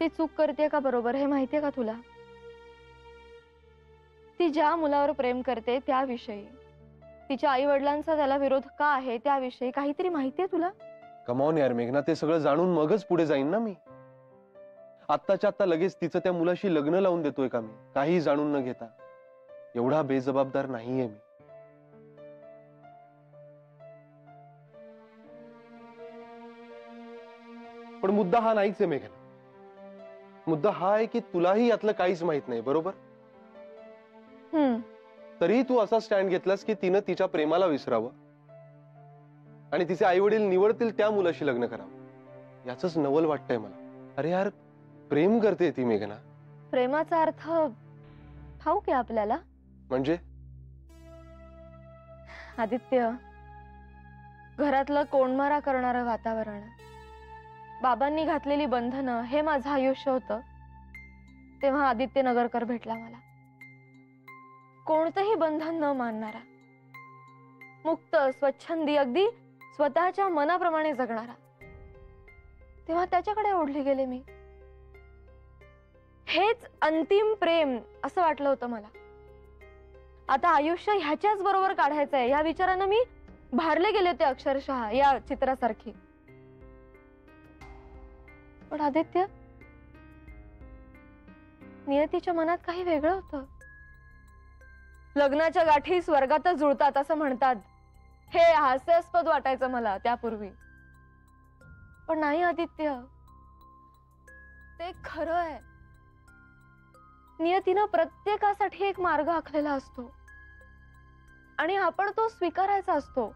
ती चूक करते का बरोबर हे माहितीये का तुला? ती ज्या मुलावर प्रेम करते त्याविषयी, तिच्या आई वडिलांचा त्याला विरोध का आहे त्याविषयी काहीतरी माहितीये तुला? कमॉन यार मेघना, ते सगळं जाणून मगच पुढे जाईन ना मी. आत्ताच्या आत्ता लगेच तिचं त्या मुलाशी लग्न लावून देतोय का मी, काही जाणून न घेता? एवढा बेजबाबदार नाहीये मी. पण मुद्दा हा नाहीच आहे मेघना. मुद्दा हा आहे की तुलाही यातलं काहीच माहित नाही, बरोबर? तरी तू असा स्टँड घेतलास की तिनं तिच्या प्रेमाला विसरावं आणि तिचे आई वडील निवडतील त्या मुलाशी लग्न करावं. याच नवल वाटतंय मला. अरे यार, प्रेम करते ती मेघना. प्रेमाचा अर्थ ठाऊक आहे आपल्याला? म्हणजे आदित्य, घरातलं कोंडमारा करणारं वातावरण, बाबांनी घातलेली बंधनं, हे माझं आयुष्य होतं तेव्हा आदित्य नगरकर भेटला मला. कोणतंही बंधन न मानणारा, मुक्त, स्वच्छंदी, अगदी स्वतःच्या मनाप्रमाणे जगणारा. तेव्हा त्याच्याकडे ओढली गेले मी. हेच अंतिम प्रेम असं वाटलं होतं मला. आता आयुष्य ह्याच्याच बरोबर काढायचंय या विचारानं मी भारले गेले होते अक्षरशः या चित्रासारखी. पण आदित्य, नियतीच्या मनात काही वेगळं होतं. लग्नाच्या गाठी स्वर्गातच जुळतात असं म्हणतात, हे हास्यास्पद वाटायचं मला त्यापूर्वी. पण नाही आदित्य, ते खरं आहे. नियतीनं प्रत्येकासाठी एक मार्ग आखलेला असतो आणि आपण तो स्वीकारायचा असतो.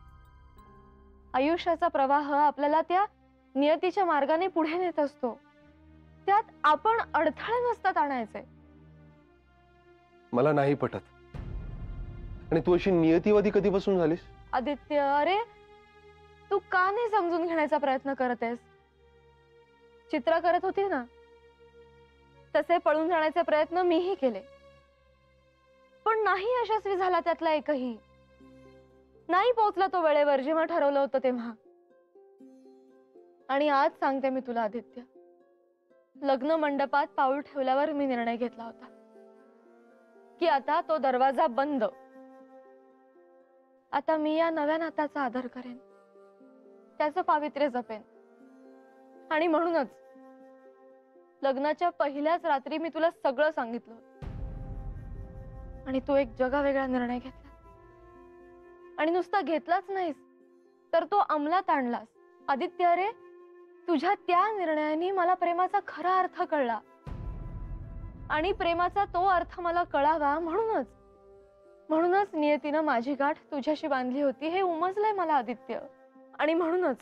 आयुष्याचा प्रवाह आपल्याला त्या नियतीच्या मार्गाने पुढे नेत असतो. त्यात आपण अडथळे नसतात आणायचे. मला नाही पटत. आणि तू अशी नियतीवादी कधीपासून झालीस? आदित्य, अरे तू का नाही समजून घेण्याचा प्रयत्न करतेस? चित्रा करत होती ना तसे पळून जाण्याचे प्रयत्न मीही केले, पण नाही यशस्वी झाला त्यातला एकही. नाही पोहोचला तो वेळेवर जेव्हा ठरवलं होतं तेव्हा. आणि आज सांगते मी तुला आदित्य, लग्न मंडपात पाऊल ठेवल्यावर मी निर्णय घेतला होता की आता तो दरवाजा बंद. आता मी या नव्या नाताचा आदर करेन, त्याचं पावित्र्य जपेन. आणि म्हणूनच लग्नाच्या पहिल्याच रात्री मी तुला सगळं सांगितलं आणि तू एक जगावेगळा निर्णय घेतला. आणि नुसता घेतलाच नाहीस तर तो अंमलात आणलास. आदित्य, अरे तुझ्या त्या निर्णयाने मला प्रेमाचा खरा अर्थ कळला आणि प्रेमाचा तो अर्थ मला कळावा म्हणूनच नियतीनं माझी गाठ तुझ्याशी बांधली होती हे उमजलंय मला आदित्य. आणि म्हणूनच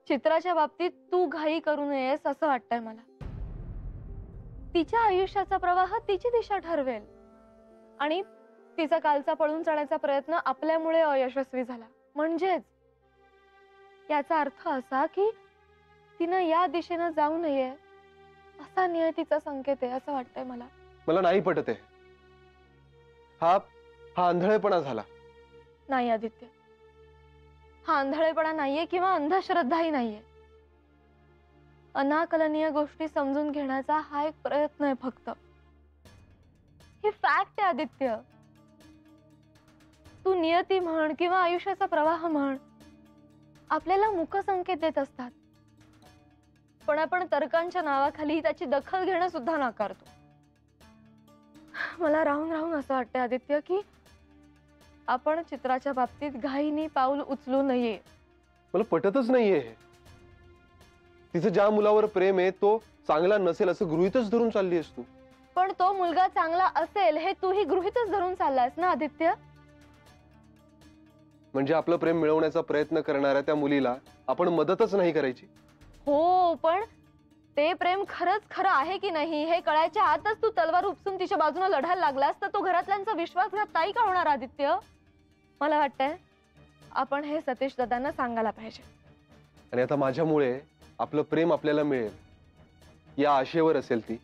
चित्राच्या बाबतीत तू घाई करू नयेस असं वाटतंय मला. तिच्या आयुष्याचा प्रवाह तिची दिशा ठरवेल आणि तिचा कालचा पळून जाण्याचा प्रयत्न आपल्यामुळे अयशस्वी झाला म्हणजेच याचा अर्थ असा की तिनं या दिशेनं जाऊ नये असा नियतीचा संकेत आहे असं वाटतंय मला. मला नाही पटत आहे. हा आंधळेपणा झाला. नाही आदित्य, हा आंधळेपणा नाहीये किंवा अंधश्रद्धाही नाहीये. अनाकलनीय गोष्टी समजून घेण्याचा हा एक प्रयत्न आहे फक्त. हे फॅक्ट आहे आदित्य. तू नियती म्हण किंवा आयुष्याचा प्रवाह म्हण, आपल्याला मूक संकेत देत असतात, पण आपण तर्कांच्या नावाखाली त्याची दखल घेणं सुद्धा नाकारतो. मला राहून राहून असं वाटतंय आदित्य की आपण चित्राच्या बाबतीत घाईने पाऊल उचलू नये. मला पटतच नाहीये. तिचं ज्या मुलावर प्रेम आहे तो चांगला नसेल असं गृहीतच धरून चालली आहेस तू. पण तो मुलगा चांगला असेल हे तूही गृहीतच धरून चाललायस ना आदित्य. म्हणजे आपलं प्रेम मिळवण्याचा प्रयत्न करणाऱ्या त्या मुलीला आपण मदतच नाही करायची? हो, पण ते प्रेम खरंच खरं आहे की नाही हे कळायच्या आतच तू तलवार उपसून तिच्या बाजूने लढायला लागलास तर तो घरातल्यांचा विश्वासघात नाही का होणार आदित्य? मला वाटतंय आपण हे सतीश दादांना सांगायला पाहिजे. आणि आता माझ्यामुळे आपलं प्रेम आपल्याला मिळेल या आशेवर असेल ती.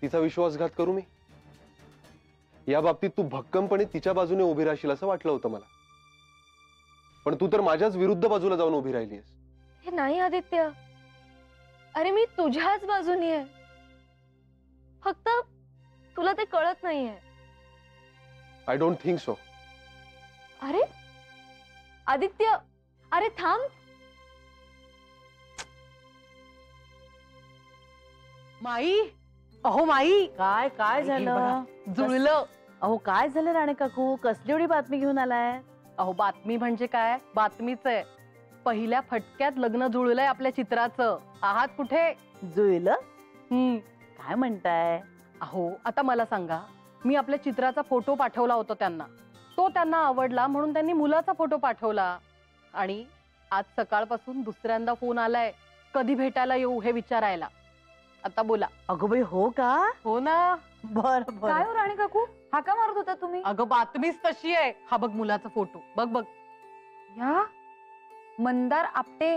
तिचा विश्वासघात करू मी? या बाबतीत तू भक्कमपणे तिच्या बाजूने उभी राहशील असं वाटलं होतं मला, पण तू तर माझ्याच विरुद्ध बाजूला जाऊन उभी राहिलीस. हे नाही आदित्य, अरे मी तुझ्याच बाजूनी आहे, फक्त तुला ते कळत नाहीये. I don't think so. अरे आदित्य, अरे थांब. माई, अहो माई, काय काय झालं? जुळलं. अहो काय झालं राणे काकू? कसली एवढी बातमी घेऊन आलाय? अहो बातमी म्हणजे काय? बातमीच आहे. पहिल्या फटक्यात लग्न जुळलंय आपल्या चित्राचं. आहात कुठे? जुळलं? हम्म. काय म्हणताय? अहो आता मला सांगा, मी आपल्या चित्राचा फोटो पाठवला होता त्यांना. तो त्यांना आवडला म्हणून त्यांनी मुलाचा फोटो पाठवला. आणि आज सकाळपासून दुसऱ्यांदा फोन आलाय कधी भेटायला येऊ हे विचारायला. आता बोला. अगो बाई, हो का? हो ना. बर बर. काय हो राणी काकू, हाका मारत होता तुम्ही? अगं बातमीच तशी आहे. हा बघ मुलाचा फोटो, बघ बघ. या मंदार आपटे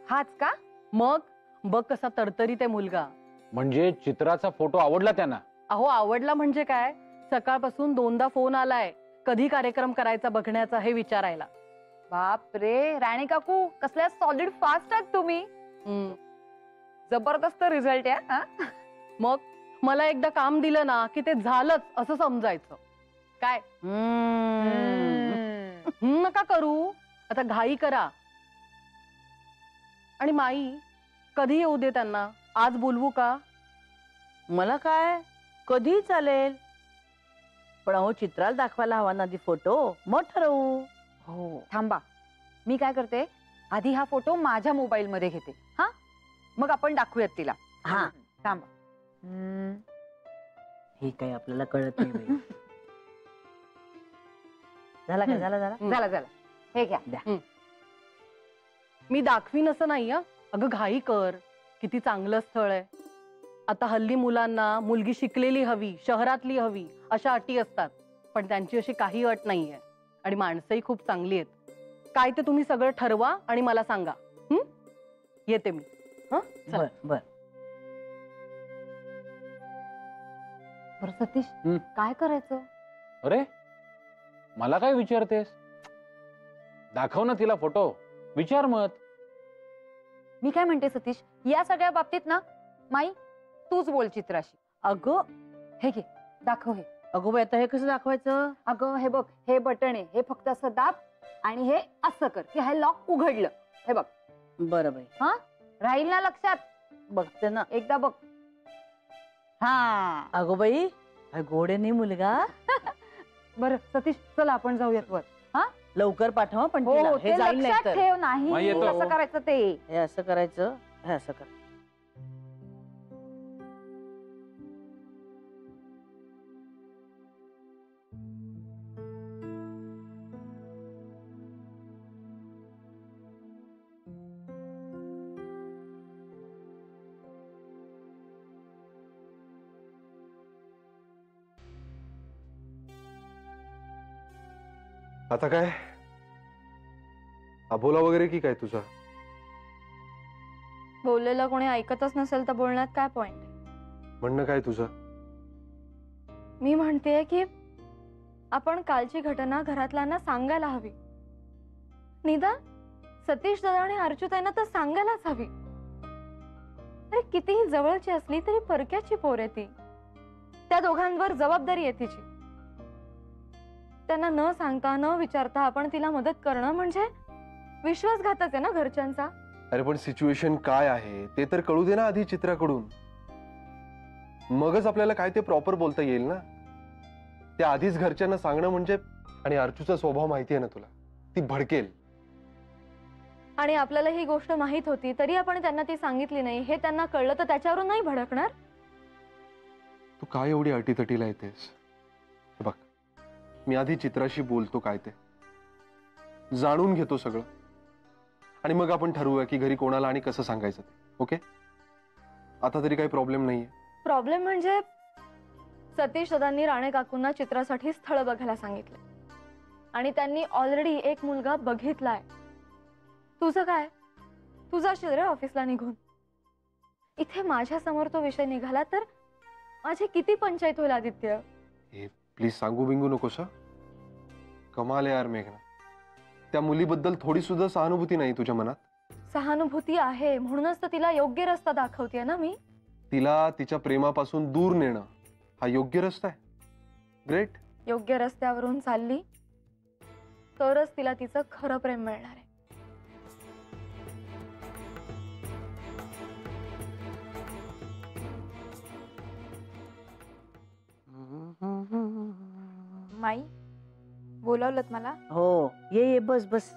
हाच का? मग बघ कसा तरतरीत आहे मुलगा. म्हणजे चित्राचा फोटो आवडला त्यांना? अहो आवडला म्हणजे काय, सकाळपासून 2दा फोन आलाय कधी कार्यक्रम करायचा बघण्याचा हे विचारायला. बाप रे राणी काकू, कसल्या सॉलिड फास्ट आहात तुम्ही. हम्म. जबरदस्त रिझल्ट आहे हा. मग मला एकदा काम दिलं ना की ते झालंच असं समजायचं. काय नका करू, आता घाई करा. आणि माई, कधी येऊ दे त्यांना? आज बोलवू का? मला काय, कधी चालेल, पण अहो चित्राला दाखवायला हवा ना आधी फोटो, मग ठरवू. हो. थांबा, मी काय करते, आधी हा फोटो माझ्या मोबाईल मध्ये घेते, हा मग आपण दाखवूयात तिला. हा. थांबा. हे काही आपल्याला कळत नाही बाई. झाला का? झाला झाला. झाला झाला, हे घ्या. मी दाखवीन असं नाही हं. अगं घाई कर, किती चांगलं स्थळ आहे. आता हल्ली मुलांना मुलगी शिकलेली हवी, शहरातली हवी, अशा अटी असतात. पण त्यांची अशी काही अट नाहीये. आणि माणसंही खूप चांगली आहेत. काय ते तुम्ही सगळं ठरवा आणि मला सांगा. येते मी. हं? चला. बर बर. बरं सतीश, हं. काय करायचं? अरे मला काय विचारतेस? दाखव ना तिला फोटो, विचार मत. मी काय म्हणते सतीश, या सगळ्या बाबतीत ना माई तूच बोल चित्राशी. अगं हे घे, दाखव हे. अगो बाई, आता हे कसं दाखवायचं? अगं हे बघ, हे बटन आहे, हे फक्त असं दाब आणि हे असं कर की हे लॉक उघडलं. हे बघ. बरं बाई, राहील ना लक्षात? बघते ना. एकदा बघ. हा. अगो बाई, हा गोड आहे नाही मुलगा. बरं सतीश, चला आपण जाऊयात वर. लवकर पाठवा पण हो तिला. ते हे जाईल नाही लक्षात तर. ठेव. मग नाही येतो. कसं करायचं ते. हे असं करायचं, हे असं कर. आता काय अबोला वगैरे की काय तुझा? बोललेलं कोणी ऐकतच नसेल तर बोलण्यात काय पॉइंट? म्हणणं काय तुझं? मी म्हणतेय की आपण कालची घटना घरातल्यांना सांगायला हवी. निदान सतीश दादा आणि अर्चुताईंना तर सांगायलाच हवी. अरे कितीही जवळची असली तरी परक्याची पोर आहे ती. त्या दोघांवर जबाबदारी आहे तिची. त्यांना न सांगता न विचारता आपण तिला मदत करणं म्हणजे विश्वासघातच आहे ना घरच्यांचा. अरे पण सिच्युएशन काय आहे ते तर कळू दे ना आधी चित्राकडून, मगच आपल्याला काय ते प्रॉपर बोलता येईल ना. ते आधीच घरच्यांना सांगणं म्हणजे, आणि अर्चूचा स्वभाव माहिती आहे ना तुला, ती भडकेल. आणि आपल्याला ही गोष्ट माहित होती तरी आपण त्यांना ती सांगितली नाही हे त्यांना कळलं तर त्याच्यावरून नाही भडकणार? तू काय एवढी अटीतटीला येतेस? हे बघ, मी आधी चित्राशी बोलतो, काय ते जाणून घेतो सगळं, आणि मग आपण ठरवूया की घरी कोणाला आणि कसं सांगायचं ते. ओके? आता तरी काही प्रॉब्लेम नाहीये. प्रॉब्लेम म्हणजे सतीश दादांनी राणे काकूंना चित्रासाठी स्थळ बघायला सांगितले आणि त्यांनी ऑलरेडी एक मुलगा बघितलाय. तुझं काय? तुझा रे ऑफिसला निघून. इथे माझ्या समोर तो विषय निघाला तर माझी किती पंचायत होईल आदित्य. प्लीज सांगू बिंगू नकोस. कमाल आहे यार मेघना, त्या मुलीबद्दल थोडी सुद्धा सहानुभूती नाही तुझ्या मनात. सहानुभूती आहे म्हणूनच तर तिला योग्य रस्ता दाखवतेय ना मी. तिला तिच्या प्रेमापासून दूर नेणं हा योग्य रस्ता आहे. ग्रेट. योग्य रस्त्यावरून चालली तरच तिला तिचं खरं प्रेम मिळणार आहे. माई बोलावलत मला. हो ये बस बस.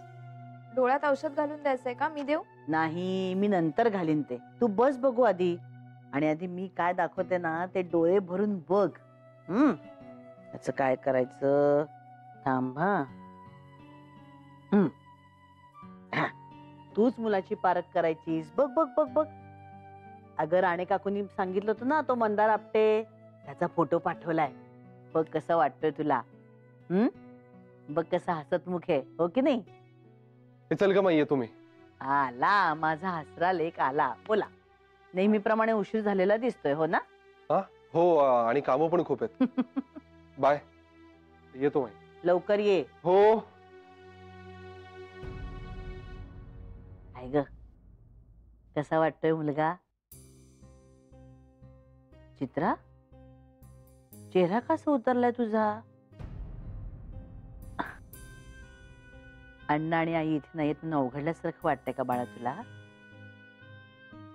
डोळ्यात औषध घालून द्यायचंय का? मी देऊ? नाही, मी नंतर घालीन ते. तू बस बघू आधी. आणि आधी मी काय दाखवते ना ते डोळे भरून बघ. त्याच काय करायचं? थांबा. तूच मुलाची पारख करायचीस. बघ बघ बघ बघ. अगं राणे काकूंनी सांगितलं होतं ना तो मंदार आपटे त्याचा फोटो पाठवलाय. बघ कसं वाटतोय तुला. बघ कसा हसतमुख आहे. हो की नाही? हे चल का माई, तुम्ही आला माझा हसरा लेक आला. बोला. नेहमीप्रमाणे उशीर झालेला दिसतोय. हो ना? हो आणि कामं पण खूप आहेत. बाय. येतो माई. लवकर ये. हो. काय ग कसा वाटतोय मुलगा? चित्रा, चेहरा कसा उतरलाय तुझा? अण्णा आणि आई इथे नाही येत अवघडल्यासारखं वाटतंय का बाळा तुला?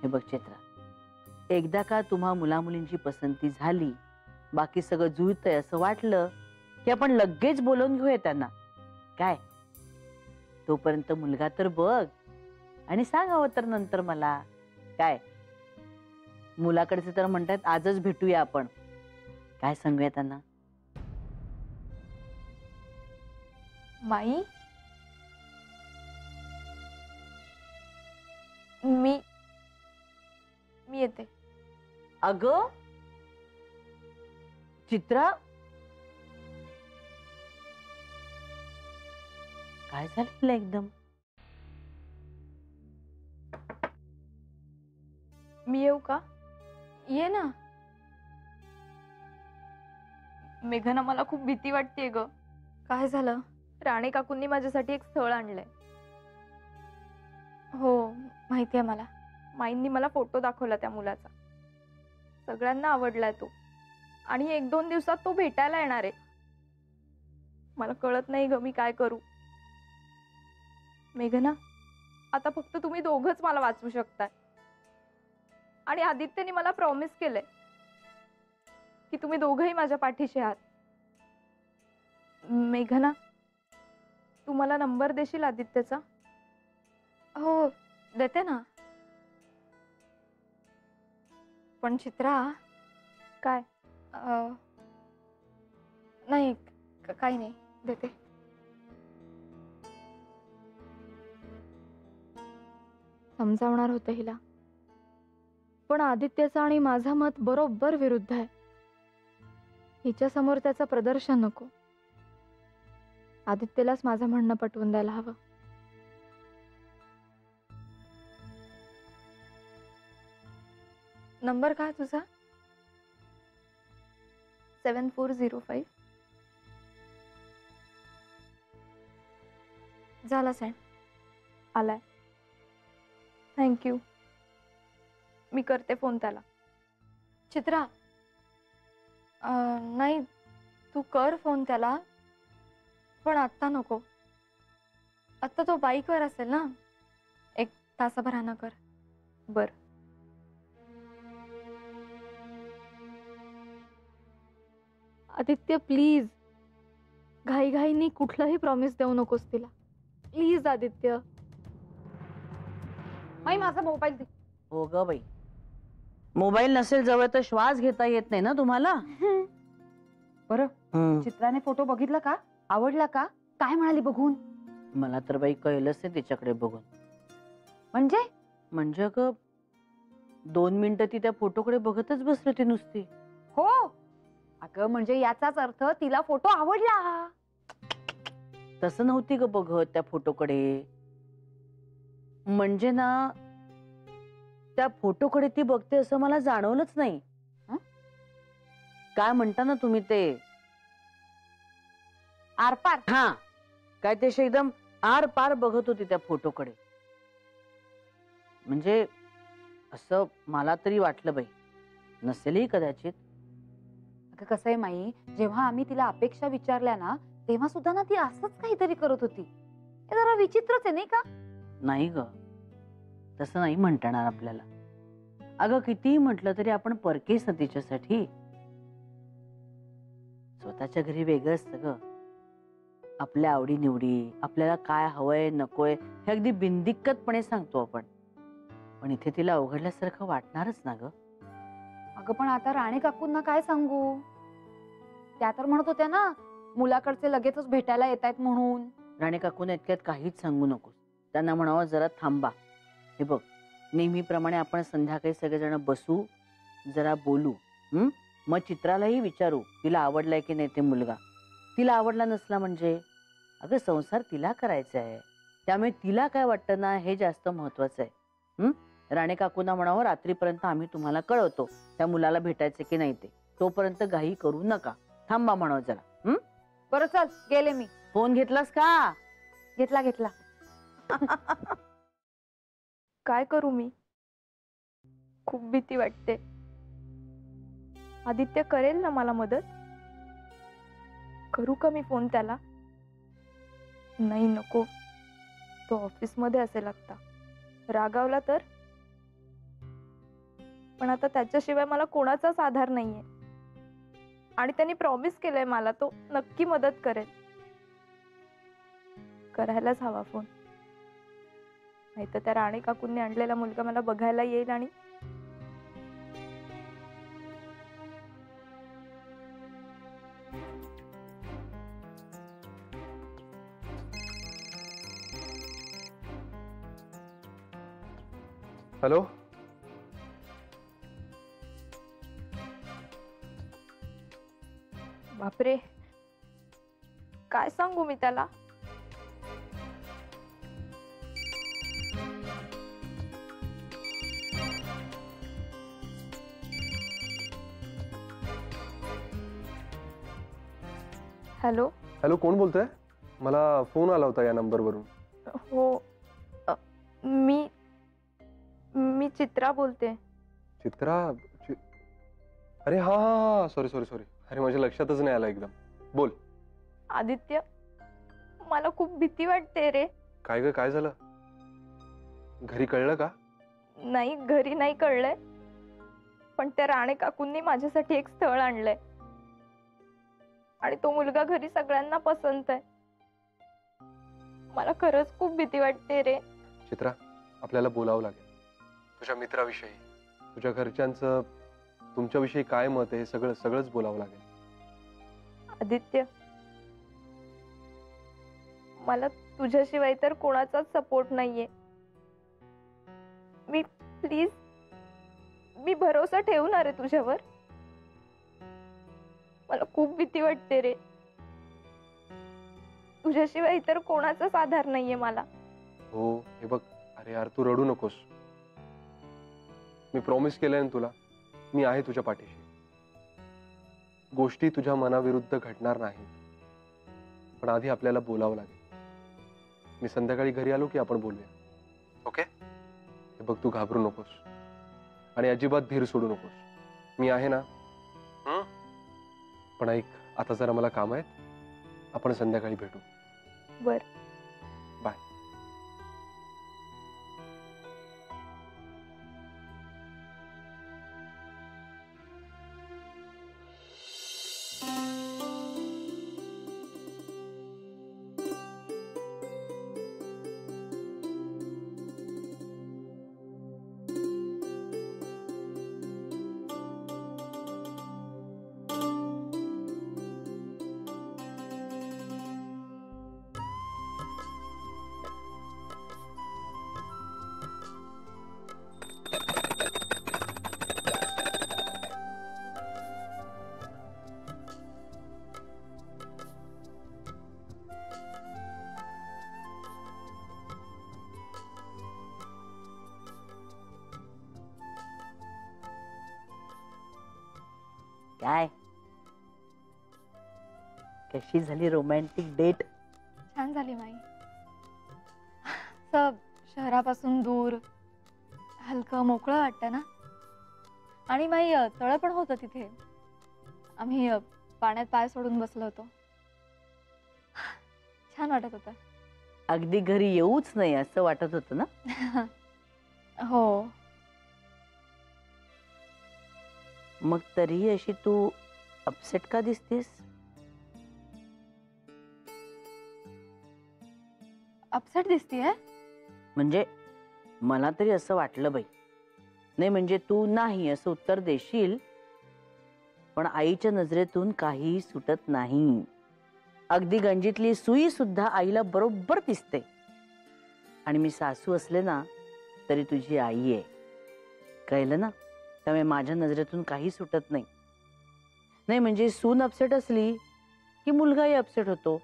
हे बघ चित्रा, एकदा का तुम्हा मुला मुलींची पसंती झाली, बाकी सगळं जुळतंय असं वाटलं की आपण लगेच बोलवून घेऊया त्यांना. काय तोपर्यंत मुलगा तर बघ आणि सांगावं तर नंतर मला. काय मुलाकडचे तर म्हणतात आजच भेटूया आपण. काय सांगूया त्यांना? माई मी येते. अगं चित्रा, काय झालं एकदम? मी येऊ का? ये ना. मेघना, मला खूप भीती वाटतेय ग. काय झालं? राणे काकूंनी माझ्यासाठी एक स्थळ आणलंय. हो माहितीये मला. माईंनी मला फोटो दाखवला त्या मुलाचा. सगळ्यांना आवडलाय तो आणि 1-2 दिवसात तो भेटायला येणार आहे. मला कळत नाही ग मी काय करू. मेघना, आता फक्त तुम्ही दोघंच मला वाचवू शकताय. आणि आदित्यने मला प्रॉमिस केलंय की तुम्ही दोघंही माझ्या पाठीशी आहात. मेघना, तू मला नंबर देशील आदित्यचा? हो देते ना. पण चित्रा, काय? नाही काही नाही, देते. समजावणार होतं हिला, पण आदित्यचा आणि माझं मत बरोबर विरुद्ध आहे. हिच्या समोर त्याचं प्रदर्शन नको. आदित्यलाच माझं म्हणणं पटवून द्यायला हवं. नंबर काय तुझा? 7405. झाला सेंड. आलाय. थँक्यू. मी करते फोन त्याला. चित्रा, नाही तू कर फोन त्याला, पण आत्ता नको. आत्ता तो बाईकवर असेल ना, 1 तासाभरानं कर. बर. आदित्य प्लीज, घाईघाईनी कुठलंही प्रॉमिस देऊ नकोस तिला. प्लीज आदित्य. माई माझा मोबाईल दे. हो ग बाई, मोबाईल नसेल जवळ तर श्वास घेता येत नाही ना तुम्हाला? बरं, चित्राने फोटो बघितला का? आवडला का? काय म्हणाली बघून? मला तर बाई कळलंच नाही तिच्याकडे बघून. म्हणजे अगं 2 मिनिटं ती त्या फोटोकडे बघतच बसली होती नुसती. हो अगं, म्हणजे याचाच अर्थ तिला फोटो आवडला. तसं नव्हती ग बघत त्या फोटोकडे. म्हणजे ना त्या फोटोकडे ती बघते असं मला जाणवलंच नाही. काय म्हणता ना तुम्ही ते आरपार. हा, काय ते एकदम आर पार बघत होती त्या फोटोकडे. म्हणजे असं मला तरी वाटलं बाई, नसेलही कदाचित. अगं कसं आहे माई, जेव्हा आम्ही तिला अपेक्षा विचारल्या ना तेव्हा सुद्धा ना ती असंच काहीतरी करत होती. हे जरा विचित्रच आहे नाही का? नाही ग, तसं नाही म्हणता येणार आपल्याला. अगं कितीही म्हटलं तरी आपण परकेच ना तिच्यासाठी. स्वतःच्या घरी वेगळं असतं ग. आपल्या आवडी निवडी, आपल्याला काय हवंय नकोय हे अगदी बिनदिक्कतपणे सांगतो आपण. पण इथे तिला अवघडल्यासारखं वाटणारच ना ग. अगं पण आता राणे काकूंना काय सांगू? त्या तर म्हणत होत्या ना मुलाकडचे लगेचच भेटायला येत आहेत म्हणून. राणे काकून इतक्यात काहीच सांगू नकोस. त्यांना म्हणावं जरा थांबा. हे बघ, नेहमीप्रमाणे आपण संध्याकाळी सगळेजण बसू, जरा बोलू. मग चित्रालाही विचारू तिला आवडलाय की नाही ते मुलगा. तिला आवडला नसला म्हणजे अगं संसार तिला करायचा आहे, त्यामुळे तिला काय वाटतं ना हे जास्त महत्वाचं आहे. राणे काकूंना म्हणावं रात्रीपर्यंत आम्ही तुम्हाला कळवतो त्या मुलाला भेटायचं की नाही ते. तोपर्यंत घाई करू नका, थांबा म्हणावं जरा. बरं चल, गेले मी. फोन घेतलास का? घेतला घेतला. काय करू मी? खूप भीती वाटते. आदित्य करेल ना मला मदत? करू का मी फोन त्याला? नाही, नको. तो ऑफिसमध्ये असेल आता. रागावला तर? पण आता त्याच्याशिवाय मला कोणाचाच आधार नाहीये. आणि त्यांनी प्रॉमिस केलंय मला तो नक्की मदत करेल. करायलाच हवा फोन. नाही तर त्या राणे काकूंनी आणलेला मुलगा मला बघायला येईल आणि हॅलो. बापरे, काय सांगू मी त्याला? हॅलो. हॅलो, कोण बोलतोय? मला फोन आला होता या नंबरवरून. हो, मी चित्रा बोलते. चित्रा? अरे हा हा हा, सॉरी सॉरी सॉरी. अरे माझ्या लक्षातच नाही आलं एकदम. बोल. आदित्य, मला खूप भीती वाटते रे. काय ग, काय झालं? घरी कळलं का? नाही, घरी नाही कळलंय. पण त्या राणे काकूंनी माझ्यासाठी एक स्थळ आणलंय आणि तो मुलगा घरी सगळ्यांना पसंत आहे. मला खरंच खूप भीती वाटते रे. चित्रा, आपल्याला बोलावं लागेल. तुझ्या मित्राविषयी, तुझ्या घरच्यांचं तुमच्याविषयी काय मत आहे हे सगळंच बोलावं लागेल. आदित्य, मला तुझ्याशिवाय तर कोणाचाच सपोर्ट नाहीये. मी भरोसा ठेवणार आहे तुझ्यावर. मला खूप भीती वाटते रे. तुझ्याशिवाय इतर कोणाचाच आधार नाहीये मला. हो, हे बघ, अरे यार तू रडू नकोस. मी प्रॉमिस केलंय ना तुला, मी आहे तुझ्या पाठीशी. गोष्टी तुझ्या मनाविरुद्ध घडणार नाही. पण आधी आपल्याला बोलावं लागेल. मी संध्याकाळी घरी आलो की आपण बोलूया, ओके? हे बघ, तू घाबरू नकोस आणि अजिबात धीर सोडू नकोस. मी आहे ना. पण ऐक, आता जरा मला काम आहेत. आपण संध्याकाळी भेटू. बर. बाय. काय कशी झाली रोमॅन्टिक डेट? छान झाली माई. सब शहरापासून दूर, आणि माई तळ पण होतं तिथे. आम्ही पाण्यात पाय सोडून बसलो होतो. छान वाटत होतं. अगदी घरी येऊच नाही असं वाटत होतं ना. हो. मग तरी अशी तू अपसेट का दिसतेस? अपसेट दिसतीये. म्हणजे मला तरी असं वाटलं बाई. नाही म्हणजे तू नाही असं उत्तर देशील, पण आईच्या नजरेतून काहीही सुटत नाही. अगदी गंजीतली सुई सुद्धा आईला बरोबर दिसते. आणि मी सासू असले ना तरी तुझी आई आहे, कळलं ना. त्यामुळे माझ्या नजरेतून काही सुटत नाही. नाही म्हणजे सून अपसेट असली की मुलगाही अपसेट होतो.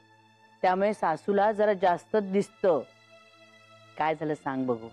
त्यामुळे सासूला जरा जास्तच दिसतं. काय झालं सांग बघू.